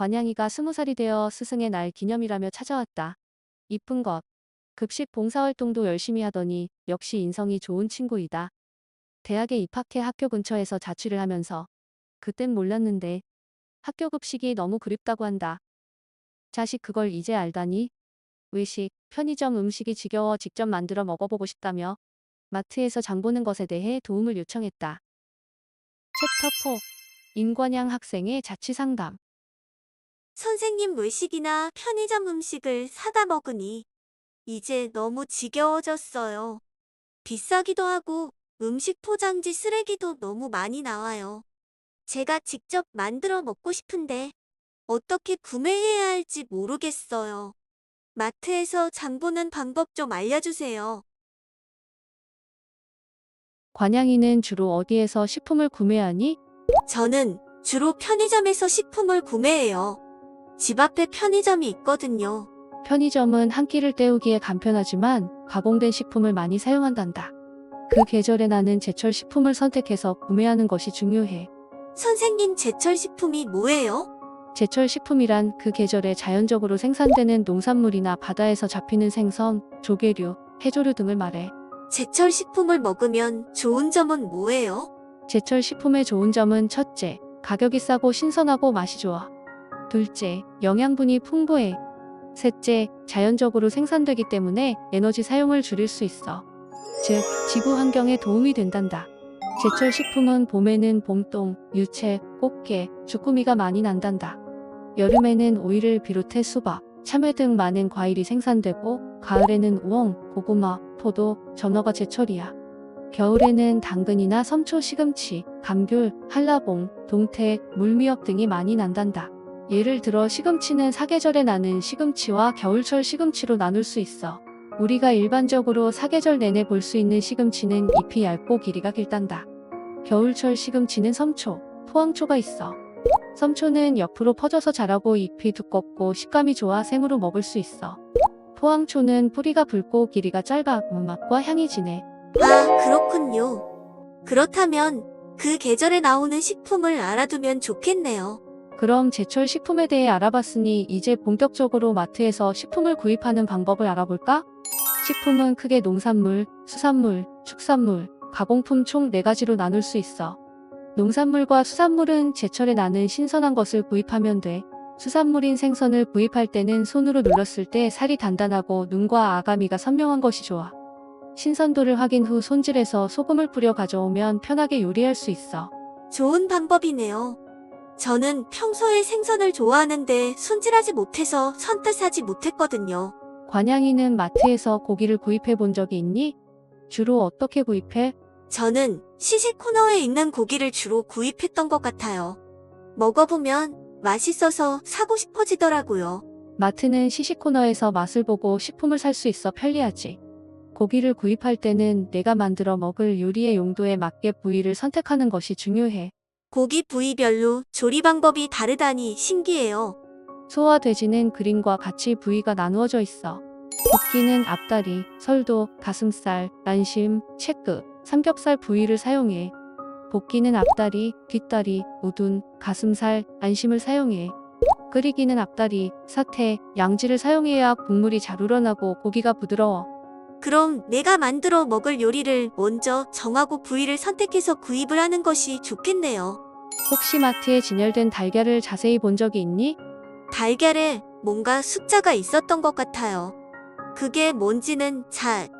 관양이가 20살이 되어 스승의 날 기념이라며 찾아왔다. 이쁜 것. 급식 봉사활동도 열심히 하더니 역시 인성이 좋은 친구이다. 대학에 입학해 학교 근처에서 자취를 하면서 그땐 몰랐는데 학교 급식이 너무 그립다고 한다. 자식 그걸 이제 알다니? 외식, 편의점 음식이 지겨워 직접 만들어 먹어보고 싶다며 마트에서 장 보는 것에 대해 도움을 요청했다. 챕터 4. 임관양 학생의 자취 상담. 선생님 외식이나 편의점 음식을 사다 먹으니 이제 너무 지겨워졌어요. 비싸기도 하고 음식 포장지 쓰레기도 너무 많이 나와요. 제가 직접 만들어 먹고 싶은데 어떻게 구매해야 할지 모르겠어요. 마트에서 장 보는 방법 좀 알려주세요. 관양이는 주로 어디에서 식품을 구매하니? 저는 주로 편의점에서 식품을 구매해요. 집 앞에 편의점이 있거든요. 편의점은 한 끼를 때우기에 간편하지만 가공된 식품을 많이 사용한단다. 그 계절에 나는 제철 식품을 선택해서 구매하는 것이 중요해. 선생님, 제철 식품이 뭐예요? 제철 식품이란 그 계절에 자연적으로 생산되는 농산물이나 바다에서 잡히는 생선, 조개류, 해조류 등을 말해. 제철 식품을 먹으면 좋은 점은 뭐예요? 제철 식품의 좋은 점은 첫째, 가격이 싸고 신선하고 맛이 좋아. 둘째, 영양분이 풍부해. 셋째, 자연적으로 생산되기 때문에 에너지 사용을 줄일 수 있어. 즉, 지구 환경에 도움이 된단다. 제철 식품은 봄에는 봄동, 유채, 꽃게, 주꾸미가 많이 난단다. 여름에는 오이를 비롯해 수박, 참외 등 많은 과일이 생산되고 가을에는 우엉, 고구마, 포도, 전어가 제철이야. 겨울에는 당근이나 섬초 시금치, 감귤, 한라봉, 동태, 물미역 등이 많이 난단다. 예를 들어 시금치는 사계절에 나는 시금치와 겨울철 시금치로 나눌 수 있어. 우리가 일반적으로 사계절 내내 볼 수 있는 시금치는 잎이 얇고 길이가 길단다. 겨울철 시금치는 섬초, 포항초가 있어. 섬초는 옆으로 퍼져서 자라고 잎이 두껍고 식감이 좋아 생으로 먹을 수 있어. 포항초는 뿌리가 붉고 길이가 짧아 맛과 향이 진해. 아, 그렇군요. 그렇다면 그 계절에 나오는 식품을 알아두면 좋겠네요. 그럼 제철 식품에 대해 알아봤으니 이제 본격적으로 마트에서 식품을 구입하는 방법을 알아볼까? 식품은 크게 농산물, 수산물, 축산물, 가공품 총 4가지로 나눌 수 있어. 농산물과 수산물은 제철에 나는 신선한 것을 구입하면 돼. 수산물인 생선을 구입할 때는 손으로 눌렀을 때 살이 단단하고 눈과 아가미가 선명한 것이 좋아. 신선도를 확인 후 손질해서 소금을 뿌려 가져오면 편하게 요리할 수 있어. 좋은 방법이네요. 저는 평소에 생선을 좋아하는데 손질하지 못해서 선뜻 사지 못했거든요. 관양이는 마트에서 고기를 구입해 본 적이 있니? 주로 어떻게 구입해? 저는 시식 코너에 있는 고기를 주로 구입했던 것 같아요. 먹어보면 맛있어서 사고 싶어지더라고요. 마트는 시식 코너에서 맛을 보고 식품을 살 수 있어 편리하지. 고기를 구입할 때는 내가 만들어 먹을 요리의 용도에 맞게 부위를 선택하는 것이 중요해. 고기 부위별로 조리 방법이 다르다니 신기해요. 소와 돼지는 그림과 같이 부위가 나누어져 있어. 볶기는 앞다리, 설도, 가슴살, 안심, 채끝, 삼겹살 부위를 사용해. 볶기는 앞다리, 뒷다리, 우둔, 가슴살, 안심을 사용해. 끓이기는 앞다리, 사태, 양지를 사용해야 국물이 잘 우러나고 고기가 부드러워. 그럼 내가 만들어 먹을 요리를 먼저 정하고 부위를 선택해서 구입을 하는 것이 좋겠네요. 혹시 마트에 진열된 달걀을 자세히 본 적이 있니? 달걀에 뭔가 숫자가 있었던 것 같아요. 그게 뭔지는 잘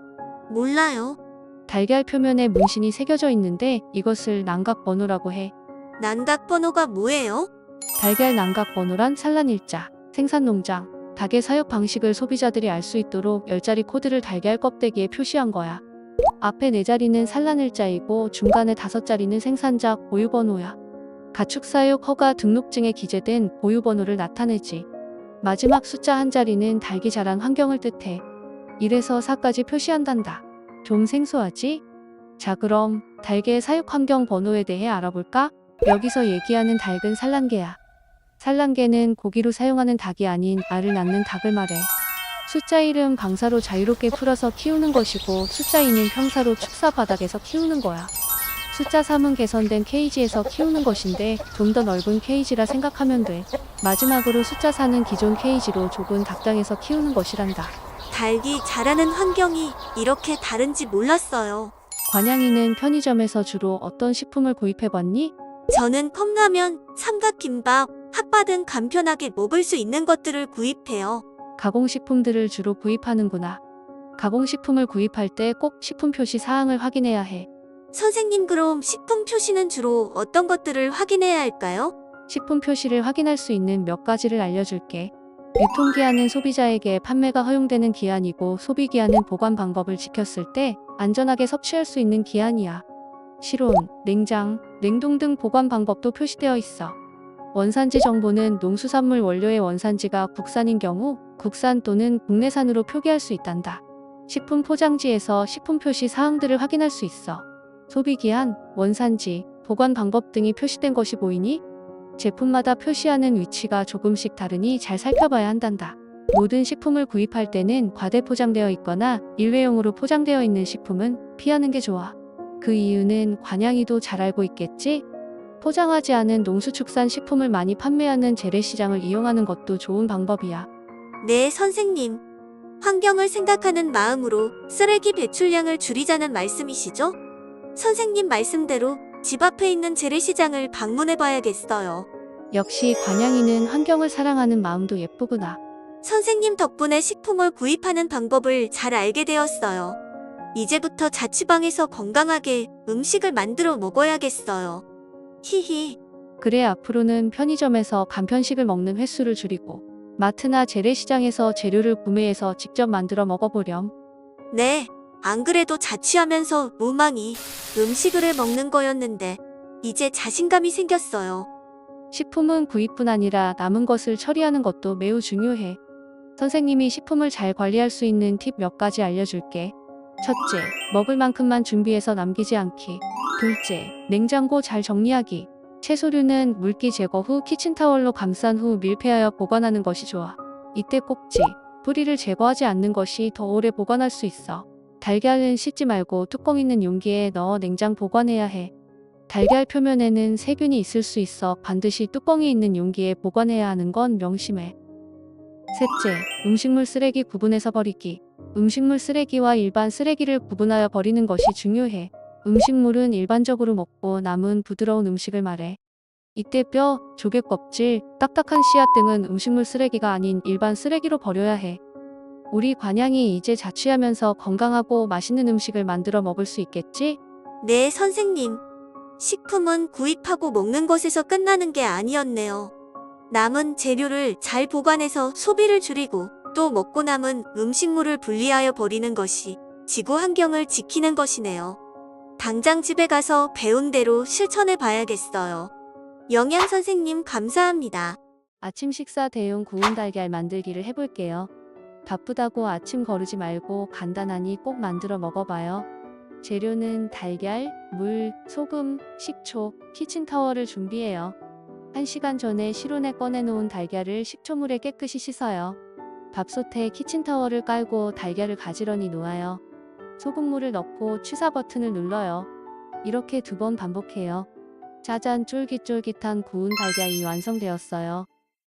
몰라요. 달걀 표면에 문신이 새겨져 있는데 이것을 난각 번호라고 해. 난각 번호가 뭐예요? 달걀 난각 번호란 산란일자, 생산농장, 닭의 사육 방식을 소비자들이 알 수 있도록 10자리 코드를 달걀 껍데기에 표시한 거야. 앞에 4자리는 산란일자이고 중간에 5자리는 생산자 보유번호야. 가축사육 허가 등록증에 기재된 보유번호를 나타내지. 마지막 숫자 1자리는 닭이 자란 환경을 뜻해. 1에서 4까지 표시한단다. 좀 생소하지? 자, 그럼 닭의 사육 환경 번호에 대해 알아볼까? 여기서 얘기하는 닭은 산란개야. 산란개는 고기로 사용하는 닭이 아닌 알을 낳는 닭을 말해. 숫자 1은 방사로 자유롭게 풀어서 키우는 것이고 숫자 2는 평사로 축사 바닥에서 키우는 거야. 숫자 3은 개선된 케이지에서 키우는 것인데 좀 더 넓은 케이지라 생각하면 돼. 마지막으로 숫자 4는 기존 케이지로 좁은 닭장에서 키우는 것이란다. 닭이 자라는 환경이 이렇게 다른지 몰랐어요. 관양이는 편의점에서 주로 어떤 식품을 구입해봤니? 저는 컵라면, 삼각김밥, 핫바 등 간편하게 먹을 수 있는 것들을 구입해요. 가공식품들을 주로 구입하는구나. 가공식품을 구입할 때 꼭 식품 표시 사항을 확인해야 해. 선생님, 그럼 식품 표시는 주로 어떤 것들을 확인해야 할까요? 식품 표시를 확인할 수 있는 몇 가지를 알려줄게. 유통기한은 소비자에게 판매가 허용되는 기한이고, 소비기한은 보관 방법을 지켰을 때 안전하게 섭취할 수 있는 기한이야. 실온, 냉장, 냉동 등 보관 방법도 표시되어 있어. 원산지 정보는 농수산물 원료의 원산지가 국산인 경우 국산 또는 국내산으로 표기할 수 있단다. 식품 포장지에서 식품 표시 사항들을 확인할 수 있어. 소비기한, 원산지, 보관 방법 등이 표시된 것이 보이니? 제품마다 표시하는 위치가 조금씩 다르니 잘 살펴봐야 한단다. 모든 식품을 구입할 때는 과대 포장되어 있거나 일회용으로 포장되어 있는 식품은 피하는 게 좋아. 그 이유는 관양이도 잘 알고 있겠지? 포장하지 않은 농수축산 식품을 많이 판매하는 재래시장을 이용하는 것도 좋은 방법이야. 네, 선생님. 환경을 생각하는 마음으로 쓰레기 배출량을 줄이자는 말씀이시죠? 선생님 말씀대로 집 앞에 있는 재래시장을 방문해 봐야겠어요. 역시 관양이는 환경을 사랑하는 마음도 예쁘구나. 선생님 덕분에 식품을 구입하는 방법을 잘 알게 되었어요. 이제부터 자취방에서 건강하게 음식을 만들어 먹어야겠어요. 히히. 그래, 앞으로는 편의점에서 간편식을 먹는 횟수를 줄이고 마트나 재래시장에서 재료를 구매해서 직접 만들어 먹어보렴. 네, 안 그래도 자취하면서 로망이 음식을 먹는 거였는데 이제 자신감이 생겼어요. 식품은 구입뿐 아니라 남은 것을 처리하는 것도 매우 중요해. 선생님이 식품을 잘 관리할 수 있는 팁 몇 가지 알려줄게. 첫째, 먹을 만큼만 준비해서 남기지 않기. 둘째, 냉장고 잘 정리하기. 채소류는 물기 제거 후 키친타월로 감싼 후 밀폐하여 보관하는 것이 좋아. 이때 꼭지, 뿌리를 제거하지 않는 것이 더 오래 보관할 수 있어. 달걀은 씻지 말고 뚜껑 있는 용기에 넣어 냉장 보관해야 해. 달걀 표면에는 세균이 있을 수 있어 반드시 뚜껑이 있는 용기에 보관해야 하는 건 명심해. 셋째, 음식물 쓰레기 구분해서 버리기. 음식물 쓰레기와 일반 쓰레기를 구분하여 버리는 것이 중요해. 음식물은 일반적으로 먹고 남은 부드러운 음식을 말해. 이때 뼈, 조개 껍질, 딱딱한 씨앗 등은 음식물 쓰레기가 아닌 일반 쓰레기로 버려야 해. 우리 관양이 이제 자취하면서 건강하고 맛있는 음식을 만들어 먹을 수 있겠지? 네, 선생님. 식품은 구입하고 먹는 것에서 끝나는 게 아니었네요. 남은 재료를 잘 보관해서 소비를 줄이고 또 먹고 남은 음식물을 분리하여 버리는 것이 지구 환경을 지키는 것이네요. 당장 집에 가서 배운 대로 실천해 봐야겠어요. 영양 선생님 감사합니다. 아침 식사 대용 구운 달걀 만들기를 해볼게요. 바쁘다고 아침 거르지 말고 간단하니 꼭 만들어 먹어봐요. 재료는 달걀, 물, 소금, 식초, 키친타월을 준비해요. 1시간 전에 실온에 꺼내놓은 달걀을 식초물에 깨끗이 씻어요. 밥솥에 키친타월을 깔고 달걀을 가지런히 놓아요. 소금물을 넣고 취사 버튼을 눌러요. 이렇게 2번 반복해요. 짜잔, 쫄깃쫄깃한 구운 달걀이 완성되었어요.